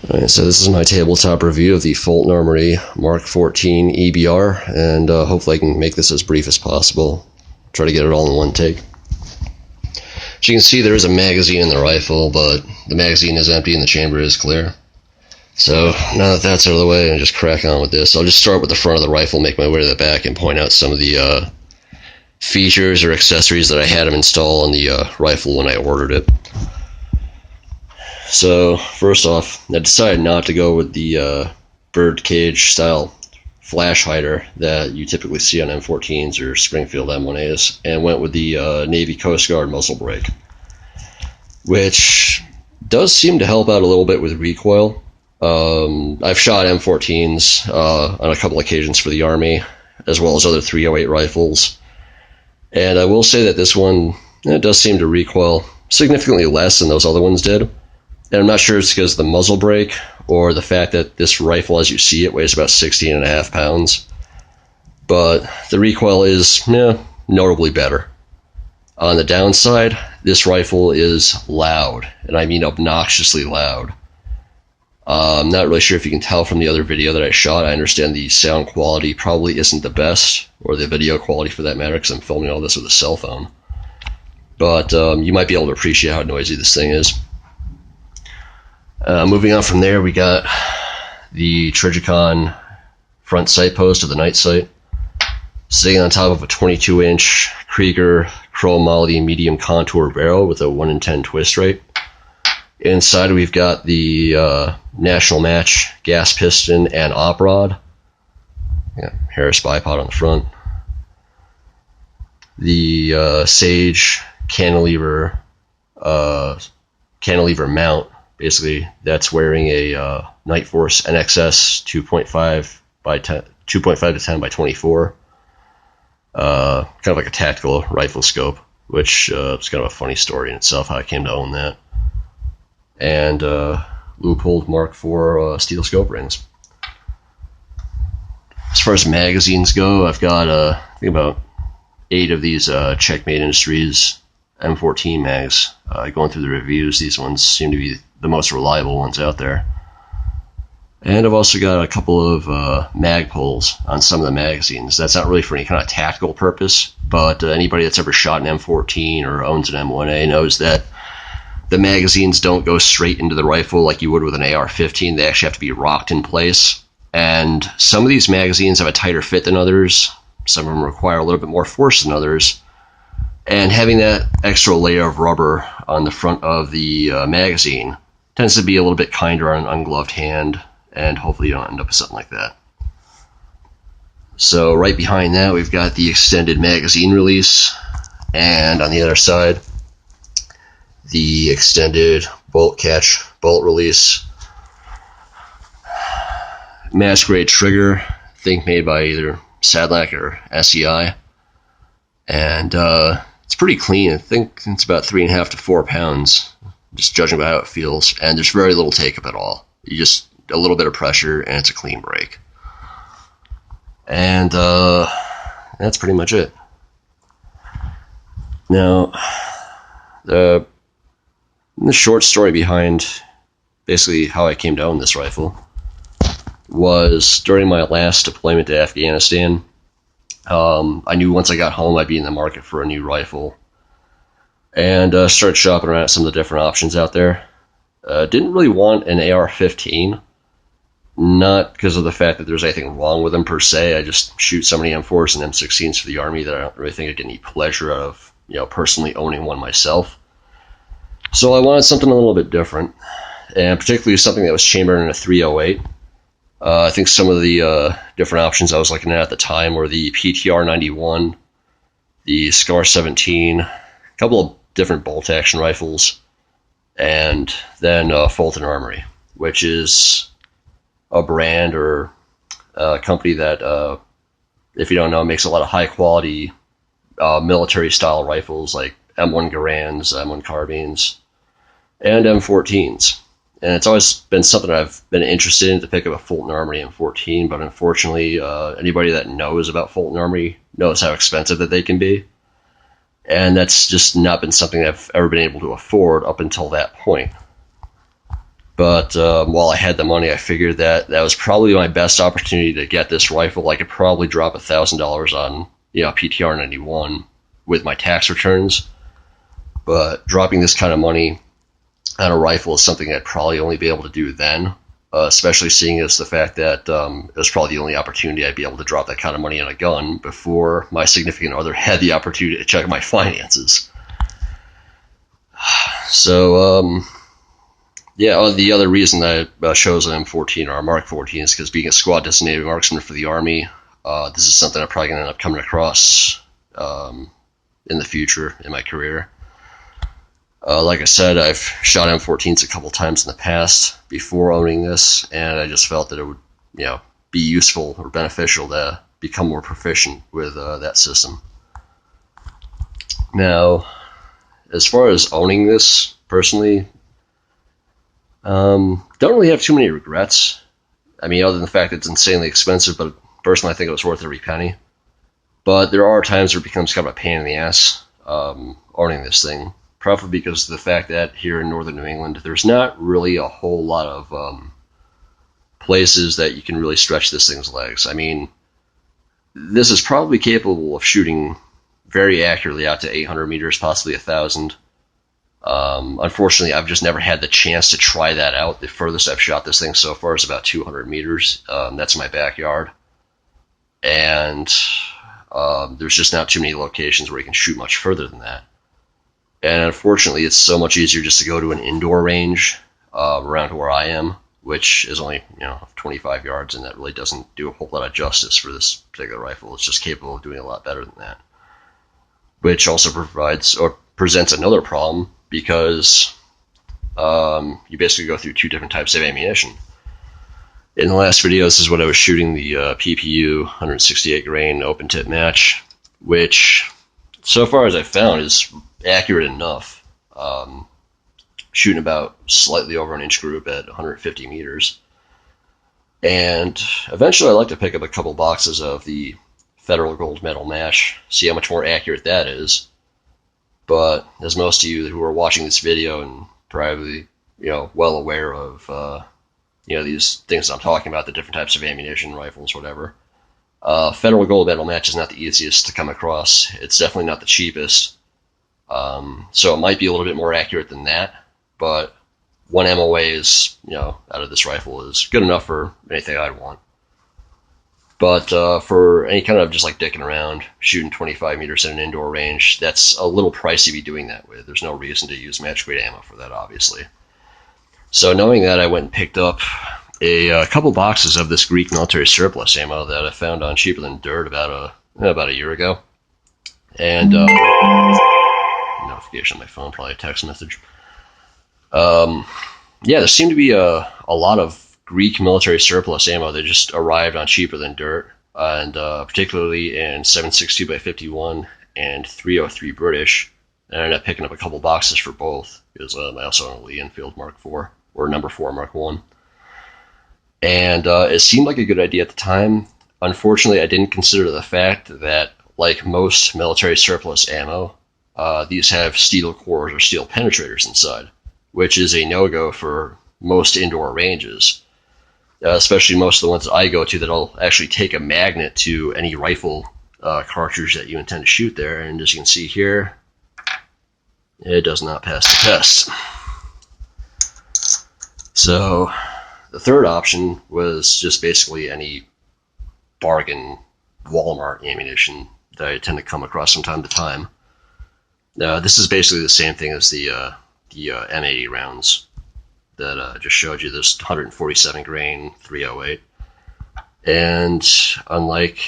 Alright, so this is my tabletop review of the Fulton Armory Mk14 EBR, and hopefully I can make this as brief as possible. Try to get it all in one take. As you can see, there is a magazine in the rifle, but the magazine is empty and the chamber is clear. So now that that's out of the way, I'll just crack on with this. I'll just start with the front of the rifle, make my way to the back, and point out some of the features or accessories that I had them install on the rifle when I ordered it. So first off, I decided not to go with the bird cage style flash hider that you typically see on M14s or Springfield M1As, and went with the Navy Coast Guard muzzle brake, which does seem to help out a little bit with recoil. I've shot M14s on a couple occasions for the Army, as well as other 308 rifles, and I will say that this one does seem to recoil significantly less than those other ones did. And I'm not sure it's because of the muzzle brake or the fact that this rifle, as you see it, weighs about 16.5 pounds. But the recoil is notably better. On the downside, this rifle is loud, and I mean obnoxiously loud. I'm not really sure if you can tell from the other video that I shot. I understand the sound quality probably isn't the best, or the video quality for that matter, because I'm filming all this with a cell phone. But you might be able to appreciate how noisy this thing is. Moving on from there, we got the Trijicon front sight post of the night sight, sitting on top of a 22-inch Krieger chromoly medium contour barrel with a 1 in 10 twist rate. Inside we've got the National Match gas piston and op rod. Harris bipod on the front. The Sage cantilever mount. Basically, that's wearing a Nightforce NXS 2.5 to 10 by 24, kind of like a tactical rifle scope, which is kind of a funny story in itself how I came to own that. And Leupold Mark IV steel scope rings. As far as magazines go, I've got I think about 8 of these Checkmate Industries M14 mags. Going through the reviews, these ones seem to be the most reliable ones out there. And I've also got a couple of mag pulls on some of the magazines. That's not really for any kind of tactical purpose, but anybody that's ever shot an M14 or owns an M1A knows that the magazines don't go straight into the rifle like you would with an AR-15. They actually have to be rocked in place. And some of these magazines have a tighter fit than others. Some of them require a little bit more force than others. And having that extra layer of rubber on the front of the magazine tends to be a little bit kinder on an ungloved hand, and hopefully you don't end up with something like that. So right behind that we've got the extended magazine release, and on the other side the extended bolt catch bolt release. Mass grade trigger, I think made by either Sadlac or SEI, and it's pretty clean. I think it's about 3.5 to 4 pounds, just judging by how it feels, and there's very little take-up at all. You just a little bit of pressure, and it's a clean break. And that's pretty much it. Now, the short story behind basically how I came to own this rifle was during my last deployment to Afghanistan. I knew once I got home I'd be in the market for a new rifle, and started shopping around at some of the different options out there. Didn't really want an AR-15, not because of the fact that there's anything wrong with them per se. I just shoot so many M4s and M16s for the Army that I don't really think I get any pleasure out of personally owning one myself. So I wanted something a little bit different, and particularly something that was chambered in a 308. I think some of the different options I was looking at the time were the PTR 91, the SCAR 17, a couple of different bolt action rifles, and then Fulton Armory, which is a brand or a company that, if you don't know, makes a lot of high quality military style rifles like M1 Garands, M1 carbines, and M14s. And it's always been something I've been interested in, to pick up a Fulton Armory Mk14, but unfortunately, anybody that knows about Fulton Armory knows how expensive that they can be. And that's just not been something I've ever been able to afford up until that point. But while I had the money, I figured that was probably my best opportunity to get this rifle. I could probably drop $1,000 on PTR 91 with my tax returns. But dropping this kind of money on a rifle is something I'd probably only be able to do then, especially seeing as the fact that it was probably the only opportunity I'd be able to drop that kind of money on a gun before my significant other had the opportunity to check my finances. So, the other reason I chose an M14 or a Mark 14 is because being a squad designated marksman for the Army, this is something I'm probably going to end up coming across in the future in my career. Like I said, I've shot M14s a couple times in the past before owning this, and I just felt that it would, be useful or beneficial to become more proficient with that system. Now, as far as owning this personally, don't really have too many regrets. I mean, other than the fact that it's insanely expensive, but personally I think it was worth every penny. But there are times where it becomes kind of a pain in the ass owning this thing. Probably because of the fact that here in northern New England, there's not really a whole lot of places that you can really stretch this thing's legs. I mean, this is probably capable of shooting very accurately out to 800 meters, possibly 1,000. Unfortunately, I've just never had the chance to try that out. The furthest I've shot this thing so far is about 200 meters. That's my backyard. And there's just not too many locations where you can shoot much further than that. And unfortunately, it's so much easier just to go to an indoor range around where I am, which is only 25 yards, and that really doesn't do a whole lot of justice for this particular rifle. It's just capable of doing a lot better than that. Which also presents another problem, because you basically go through two different types of ammunition. In the last video, this is what I was shooting, the PPU 168 grain open tip match, which so far as I've found is accurate enough, shooting about slightly over an inch group at 150 meters. And eventually I'd like to pick up a couple boxes of the Federal Gold Medal Mash, see how much more accurate that is. But as most of you who are watching this video and probably well aware of these things I'm talking about, the different types of ammunition, rifles, whatever, Federal Gold Medal Match is not the easiest to come across. It's definitely not the cheapest. So it might be a little bit more accurate than that, but one MOA is, out of this rifle is good enough for anything I'd want. But for any kind of just like dicking around, shooting 25 meters at an indoor range, that's a little pricey to be doing that with. There's no reason to use match grade ammo for that, obviously. So knowing that, I went and picked up a couple boxes of this Greek military surplus ammo that I found on Cheaper Than Dirt about a year ago. And notification on my phone, probably a text message. There seemed to be a lot of Greek military surplus ammo that just arrived on Cheaper Than Dirt, and particularly in 7.62x51 and 303 British. And I ended up picking up a couple boxes for both, because I also own a Lee Enfield Mark IV, or number 4 Mark I. And it seemed like a good idea at the time. Unfortunately, I didn't consider the fact that, like most military surplus ammo, these have steel cores or steel penetrators inside, which is a no-go for most indoor ranges. Especially most of the ones that I go to that'll actually take a magnet to any rifle cartridge that you intend to shoot there. And as you can see here, it does not pass the test. So the third option was just basically any bargain Walmart ammunition that I tend to come across from time to time. This is basically the same thing as the M80 rounds that I just showed you, this 147 grain 308. And unlike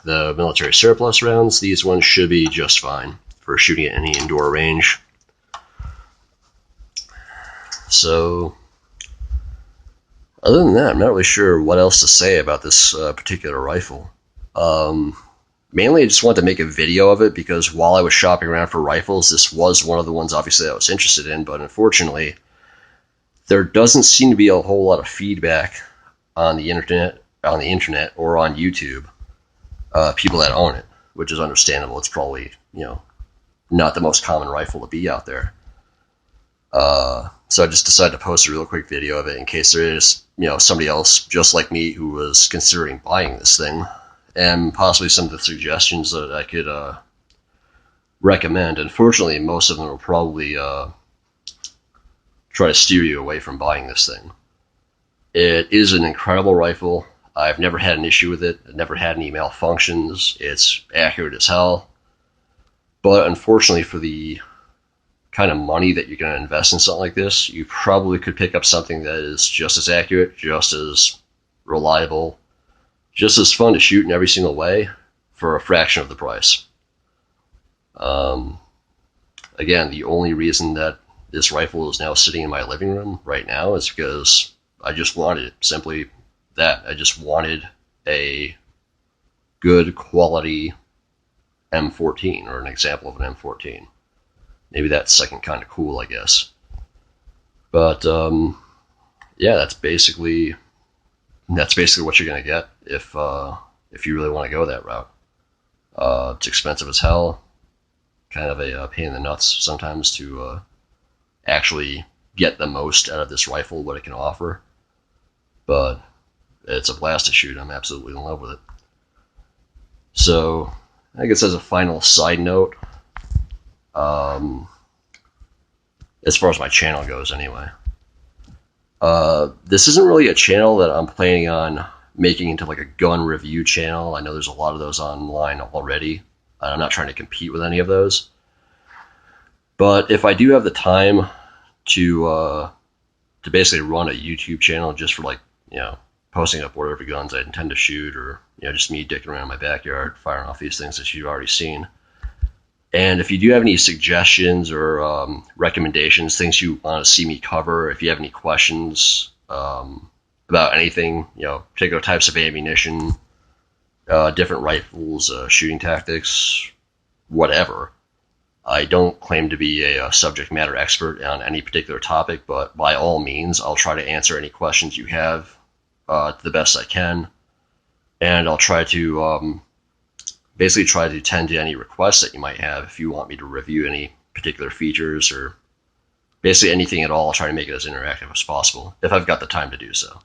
the military surplus rounds, these ones should be just fine for shooting at any indoor range. So, other than that, I'm not really sure what else to say about this particular rifle. Mainly, I just wanted to make a video of it because while I was shopping around for rifles, this was one of the ones obviously I was interested in, but unfortunately, there doesn't seem to be a whole lot of feedback on the internet or on YouTube, people that own it, which is understandable. It's probably, not the most common rifle to be out there. So I just decided to post a real quick video of it in case there is, somebody else just like me who was considering buying this thing, and possibly some of the suggestions that I could recommend. Unfortunately, most of them will probably try to steer you away from buying this thing. It is an incredible rifle. I've never had an issue with it. I've never had any malfunctions. It's accurate as hell. But unfortunately, for the kind of money that you're going to invest in something like this, you probably could pick up something that is just as accurate, just as reliable, just as fun to shoot in every single way for a fraction of the price. Again, the only reason that this rifle is now sitting in my living room right now is because I just wanted it. Simply that. I just wanted a good quality M14, or an example of an M14. Maybe that's second kind of cool, I guess. But yeah, that's basically what you're gonna get if you really want to go that route. It's expensive as hell. Kind of a pain in the nuts sometimes to actually get the most out of this rifle, what it can offer. But it's a blast to shoot. I'm absolutely in love with it. So I guess as a final side note, as far as my channel goes anyway, this isn't really a channel that I'm planning on making into like a gun review channel. I know there's a lot of those online already. I'm not trying to compete with any of those. But if I do have the time to basically run a YouTube channel just for, like, posting up whatever guns I intend to shoot, or just me dicking around in my backyard firing off these things that you've already seen. And if you do have any suggestions or recommendations, things you want to see me cover, if you have any questions about anything, particular types of ammunition, different rifles, shooting tactics, whatever. I don't claim to be a subject matter expert on any particular topic, but by all means, I'll try to answer any questions you have to the best I can. And I'll try to basically try to tend to any requests that you might have if you want me to review any particular features, or basically anything at all. I'll try to make it as interactive as possible if I've got the time to do so.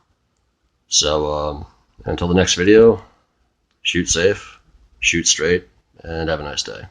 So until the next video, shoot safe, shoot straight, and have a nice day.